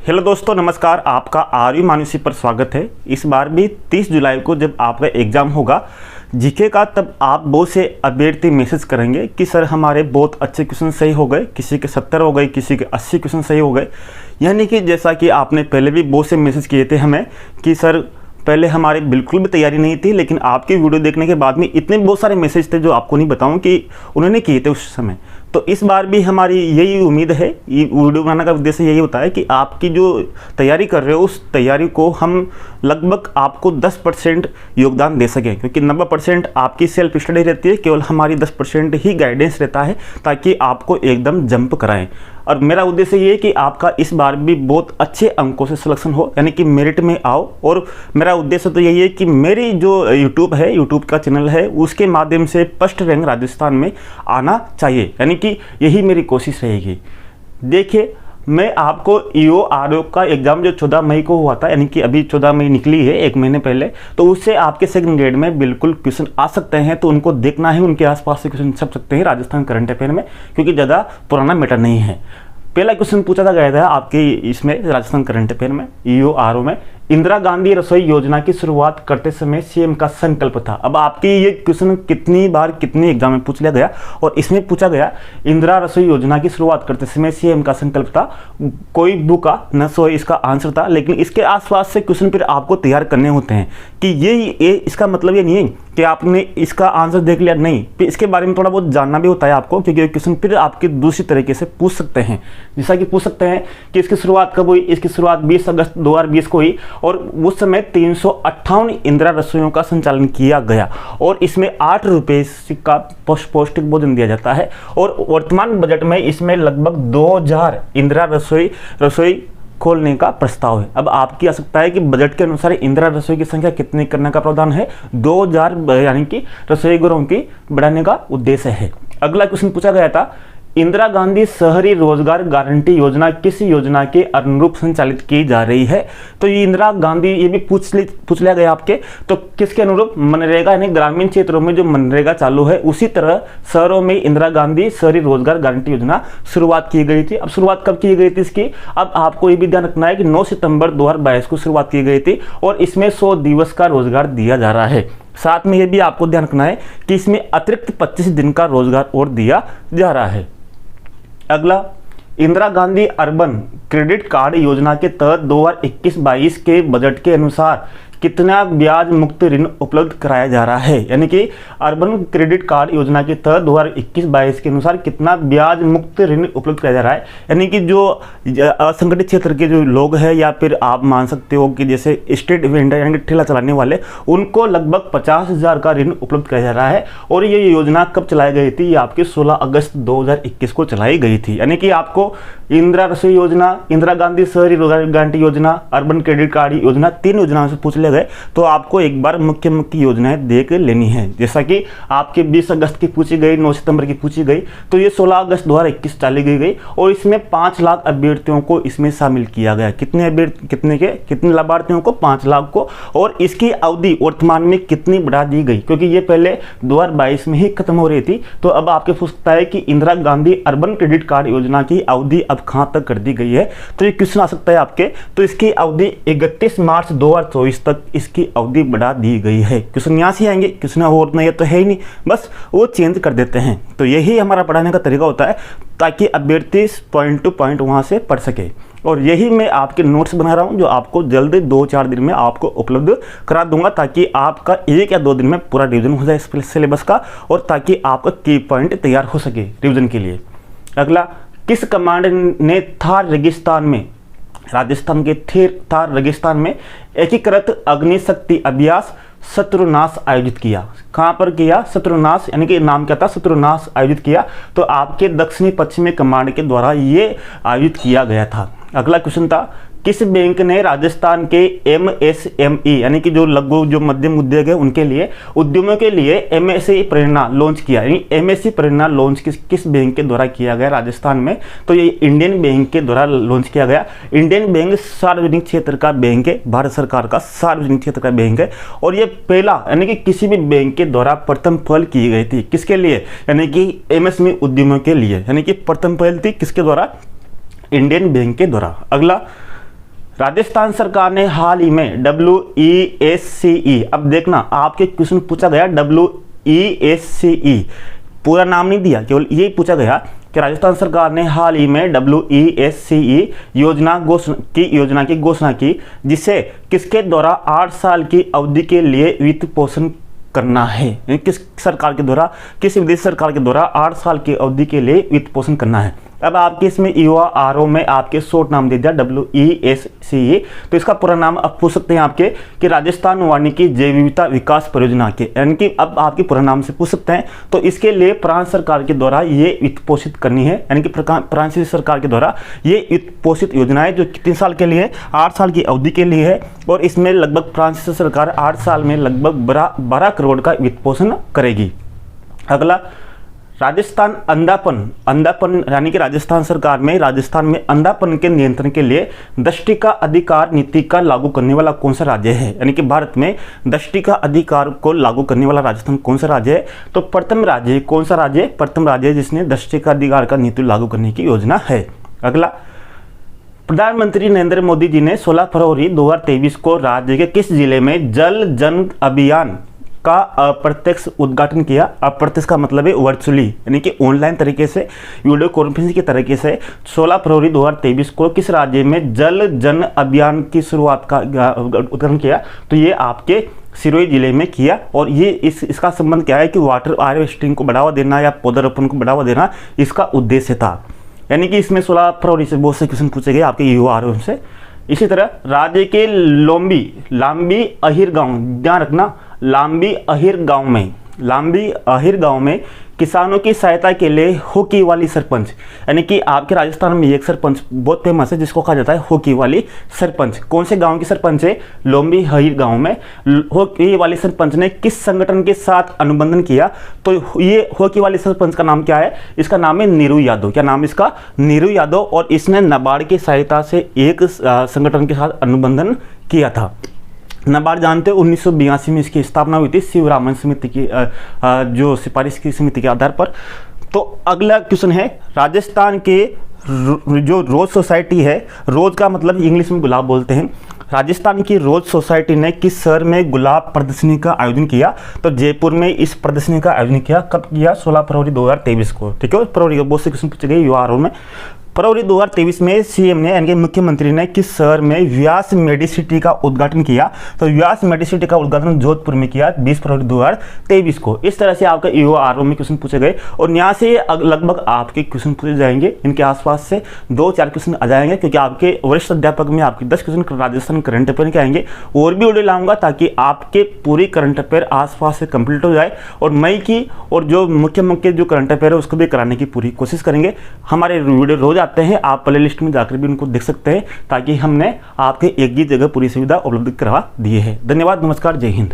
Hello दोस्तों, नमस्कार। आपका आर्यू मानुषी पर स्वागत है। इस बार भी 30 जुलाई को जब आपका एग्ज़ाम होगा जीके का, तब आप बहुत से अभ्यर्थी मैसेज करेंगे कि सर हमारे बहुत अच्छे क्वेश्चन सही हो गए, किसी के 70 हो गए, किसी के 80 क्वेश्चन सही हो गए। यानी कि जैसा कि आपने पहले भी बहुत से मैसेज किए थे हमें कि सर पहले हमारी बिल्कुल भी तैयारी नहीं थी, लेकिन आपकी वीडियो देखने के बाद में इतने बहुत सारे मैसेज थे जो आपको नहीं बताऊं कि उन्होंने किए थे उस समय। तो इस बार भी हमारी यही उम्मीद है, ये वीडियो बनाने का उद्देश्य यही होता है कि आपकी जो तैयारी कर रहे हो उस तैयारी को हम लगभग आपको 10% योगदान दे सकें, क्योंकि 90% आपकी सेल्फ स्टडी रहती है, केवल हमारी 10% ही गाइडेंस रहता है ताकि आपको एकदम जंप कराएं। और मेरा उद्देश्य ये है कि आपका इस बार भी बहुत अच्छे अंकों से सिलेक्शन हो, यानी कि मेरिट में आओ। और मेरा उद्देश्य तो यही है कि मेरी जो यूट्यूब का चैनल है उसके माध्यम से फर्स्ट रैंक राजस्थान में आना चाहिए, यानी कि यही मेरी कोशिश रहेगी। देखिए, मैं आपको ईओ आरओ का एग्ज़ाम जो 14 मई को हुआ था, यानी कि अभी 14 मई निकली है, एक महीने पहले, तो उससे आपके सेकंड ग्रेड में बिल्कुल क्वेश्चन आ सकते हैं। तो उनको देखना है, उनके आसपास से क्वेश्चन छप सकते हैं राजस्थान करंट अफेयर में, क्योंकि ज़्यादा पुराना मैटर नहीं है। पहला क्वेश्चन पूछा था गया था आपके इसमें राजस्थान करंट अफेयर में ईओ आरओ में, इंदिरा गांधी रसोई योजना की शुरुआत करते समय सीएम का संकल्प था। अब आपकी ये क्वेश्चन कितनी बार कितनी एग्जाम में पूछ लिया गया, और इसमें पूछा गया इंदिरा रसोई योजना की शुरुआत करते समय सीएम का संकल्प था, कोई भूखा न सोए, इसका आंसर था। लेकिन इसके आसपास से क्वेश्चन फिर आपको तैयार करने होते हैं कि ये इसका मतलब ये नहीं है कि आपने इसका आंसर देख लिया, नहीं, फिर इसके बारे में थोड़ा बहुत जानना भी होता है आपको, क्योंकि क्वेश्चन फिर आपके दूसरी तरीके से पूछ सकते हैं। जैसा कि पूछ सकते हैं कि इसकी शुरुआत कब हुई, इसकी शुरुआत 20 अगस्त 2020 को हुई, और उस समय 358 इंदिरा रसोइयों का संचालन किया गया, और इसमें 8 रुपये का पौष्टिक भोजन दिया जाता है। और वर्तमान बजट में इसमें लगभग 2000 इंदिरा रसोई खोलने का प्रस्ताव है। अब आपकी आ सकता है कि बजट के अनुसार इंदिरा रसोई की संख्या कितनी करने का प्रावधान है, 2000, यानी कि रसोई घरों की बढ़ाने का उद्देश्य है। अगला क्वेश्चन पूछा गया था, इंदिरा गांधी शहरी रोजगार गारंटी योजना किस योजना के अनुरूप संचालित की जा रही है। तो ये इंदिरा गांधी, ये भी पूछ लिया गया आपके, तो किसके अनुरूप, मनरेगा, यानी ग्रामीण क्षेत्रों में जो मनरेगा चालू है उसी तरह शहरों में इंदिरा गांधी शहरी रोजगार गारंटी योजना शुरुआत की गई थी। अब शुरुआत कब की गई थी इसकी, अब आपको ये भी ध्यान रखना है कि 9 सितंबर 2022 को शुरुआत की गई थी, और इसमें 100 दिवस का रोजगार दिया जा रहा है। साथ में ये भी आपको ध्यान रखना है कि इसमें अतिरिक्त 25 दिन का रोजगार और दिया जा रहा है। अगला, Indira Gandhi urban credit card योजना के तहत 2021-22 के बजट के अनुसार कितना ब्याज मुक्त ऋण उपलब्ध कराया जा रहा है, यानी कि अर्बन क्रेडिट कार्ड योजना के तहत 2021-22 के अनुसार कितना ब्याज मुक्त ऋण उपलब्ध कराया जा रहा है। यानी कि जो असंगठित क्षेत्र के जो लोग हैं, या फिर आप मान सकते हो कि जैसे स्ट्रीट वेंडर यानी कि ठेला चलाने वाले, उनको लगभग 50,000 का ऋण उपलब्ध कराया जा रहा है। और ये योजना कब चलाई गई थी, ये आपके 16 अगस्त 2021 को चलाई गई थी। यानी कि आपको इंदिरा रसोई योजना, इंदिरा गांधी शहरी रोजगार गारंटी योजना, अर्बन क्रेडिट कार्ड योजना, 3 योजनाओं से पूछ लिया गए, तो आपको एक बार मुख्य योजनाएं देख लेनी है। जैसा कि आपके 20 अगस्त की पूछी गई, 9 सितंबर की पूछी गई, तो ये 16 अगस्त 2021 चाली गई, और इसमें 5 लाख अभ्यर्थियों को इसमें शामिल किया गया। कितने लाभार्थियों को, 5 लाख को। और इसकी अवधि वर्तमान में कितनी बढ़ा दी गई, क्योंकि ये पहले 2022 में ही खत्म हो रही थी। तो अब आपके पूछ सकता है कि Indira Gandhi urban credit card योजना की अवधि अब कहां तक कर दी गई है, तो ये क्वेश्चन आ सकता है आपके। तो इसकी अवधि 31 मार्च 2024 तक इसकी अवधि बढ़ा दी गई है। क्वेश्चन यहाँ से आएंगे, क्वेश्चन और नहीं तो है ही नहीं, बस वो चेंज कर देते हैं। तो यही हमारा पढ़ाने का तरीका होता है, ताकि अभ्यर्थी पॉइंट टू पॉइंट वहाँ से पढ़ सके। और यही मैं आपके नोट्स बना रहा हूँ, जो आपको जल्दी 2-4 दिन में आपको उपलब्ध करा दूंगा, ताकि आपका 1 या 2 दिन में पूरा रिविजन हो जाए इस सिलेबस का, और ताकि आपका की पॉइंट तैयार हो सके रिविजन के लिए। अगला, किस कमांड ने थार रेगिस्तान में, राजस्थान के थार रेगिस्तान में एकीकृत अग्निशक्ति अभ्यास शत्रुनाश आयोजित किया। कहाँ पर किया, शत्रुनाश, यानी कि नाम क्या था, शत्रुनाश आयोजित किया। तो आपके दक्षिणी पश्चिमी कमांड के द्वारा ये आयोजित किया गया था। अगला क्वेश्चन था, किस बैंक ने राजस्थान के MSME यानी कि जो लघु जो मध्यम उद्योग है उनके लिए, उद्यमों के लिए MSE प्रेरणा लॉन्च किया, यानी MSE प्रेरणा लॉन्च किस बैंक के द्वारा किया गया राजस्थान में, तो ये इंडियन बैंक के द्वारा लॉन्च किया गया। इंडियन बैंक सार्वजनिक क्षेत्र का बैंक है, भारत सरकार का सार्वजनिक क्षेत्र का बैंक है, और ये पहला यानी कि किसी भी बैंक के द्वारा प्रथम पहल की गई थी। किसके लिए, यानी कि MSME उद्यमों के लिए, यानी कि प्रथम पहल थी किसके द्वारा, इंडियन बैंक के द्वारा। अगला, राजस्थान सरकार ने हाल ही में WESCE, अब देखना आपके क्वेश्चन पूछा गया WESCE, पूरा नाम नहीं दिया, केवल ये पूछा गया कि राजस्थान सरकार ने हाल ही में WESCE योजना की घोषणा की, जिसे किसके द्वारा 8 साल की अवधि के लिए वित्त पोषण करना है। किस सरकार के द्वारा, किस विदेशी सरकार के द्वारा 8 साल की अवधि के लिए वित्त पोषण करना है। अब आपके इसमें URO में आपके शॉर्ट नाम दे दिया WESCE, तो इसका पूरा नाम आप पूछ सकते हैं आपके कि राजस्थान वानिकी जैव विविधता विकास परियोजना के, यानी कि अब आपके पूरा नाम से पूछ सकते हैं। तो इसके लिए प्रांत सरकार के द्वारा ये वित्त पोषित करनी है, यानी कि प्रांत सरकार के द्वारा ये वित्त पोषित योजना है जो कितने साल के लिए, 8 साल की अवधि के लिए है। और इसमें लगभग प्रांत सरकार 8 साल में लगभग 12 करोड़ का वित्त पोषण करेगी। अगला, राजस्थान अंधापन यानी कि राजस्थान सरकार में राजस्थान में अंधापन के नियंत्रण के लिए दृष्टि का अधिकार नीति का लागू करने वाला कौन सा राज्य है, यानी कि भारत में दृष्टि का अधिकार को लागू करने वाला राजस्थान कौन सा राज्य है। तो प्रथम राज्य कौन सा राज्य, प्रथम राज्य जिसने दृष्टि का अधिकार का नीति लागू करने की योजना है। अगला, प्रधानमंत्री नरेंद्र मोदी जी ने 16 फरवरी 2023 को राज्य के किस जिले में जल जन अभियान का अप्रत्यक्ष उद्घाटन किया। अप्रत्यक्ष का मतलब है वर्चुअली, यानी कि ऑनलाइन तरीके से, वीडियो कॉन्फ्रेंसिंग के तरीके से 16 फरवरी 2023 को किस राज्य में जल जन अभियान की शुरुआत का उद्घाटन किया। तो ये आपके सिरोही जिले में किया। और ये इसका संबंध क्या है कि वाटर हार्वेस्टिंग को बढ़ावा देना या पौधारोपण को बढ़ावा देना इसका उद्देश्य था। यानी कि इसमें 16 फरवरी से बहुत से क्वेश्चन पूछे गए आपके URO से। इसी तरह राज्य के लांबी अहिर गांव, ध्यान रखना, लांबी अहिर गांव में किसानों की सहायता के लिए होकी वाली सरपंच, यानी कि आपके राजस्थान में एक सरपंच बहुत फेमस है जिसको कहा जाता है होकी वाली सरपंच। कौन से गांव की सरपंच है, लोम्बी अहिर गांव में। होकी वाली सरपंच ने किस संगठन के साथ अनुबंधन किया। तो ये होकी वाली सरपंच का नाम क्या है, इसका नाम है नीरू यादव। क्या नाम इसका, नीरू यादव। और इसने नाबार्ड की सहायता से एक संगठन के साथ अनुबंधन किया था। नाबार्ड जानते हो 1982 में इसकी स्थापना हुई थी शिवरामन समिति की जो सिफारिश की समिति के आधार पर। तो अगला क्वेश्चन है, राजस्थान के जो रोज सोसाइटी है, रोज का मतलब इंग्लिश में गुलाब बोलते हैं, राजस्थान की रोज सोसाइटी ने किस शहर में गुलाब प्रदर्शनी का आयोजन किया। तो जयपुर में इस प्रदर्शनी का आयोजन किया। कब किया, 16 फरवरी 2023 को। ठीक है, फरवरी बहुत से क्वेश्चन पूछे गए URO में। फरवरी 2023 में CM ने यानी कि मुख्यमंत्री ने किस शहर में व्यास मेडिसिटी का उद्घाटन किया। तो व्यास मेडिसिटी का उद्घाटन जोधपुर में किया 20 फरवरी 2023 को। इस तरह से आपका URO में क्वेश्चन पूछे गए और यहाँ से लगभग आपके क्वेश्चन पूछे जाएंगे। इनके आसपास से 2-4 क्वेश्चन आ जाएंगे, क्योंकि आपके वरिष्ठ अध्यापक में आपके 10 क्वेश्चन राजस्थान करंट अफेयर के आएंगे। और भी वीडियो लाऊंगा ताकि आपके पूरी करंट अफेयर आसपास से कंप्लीट हो जाए। और मई की और जो मुख्य जो करंट अफेयर है उसको भी कराने की पूरी कोशिश करेंगे। हमारे वीडियो रोज आते हैं, आप प्ले लिस्ट में जाकर भी उनको देख सकते हैं, ताकि हमने आपके एक ही जगह पूरी सुविधा उपलब्ध करवा दी है। धन्यवाद, नमस्कार, जय हिंद।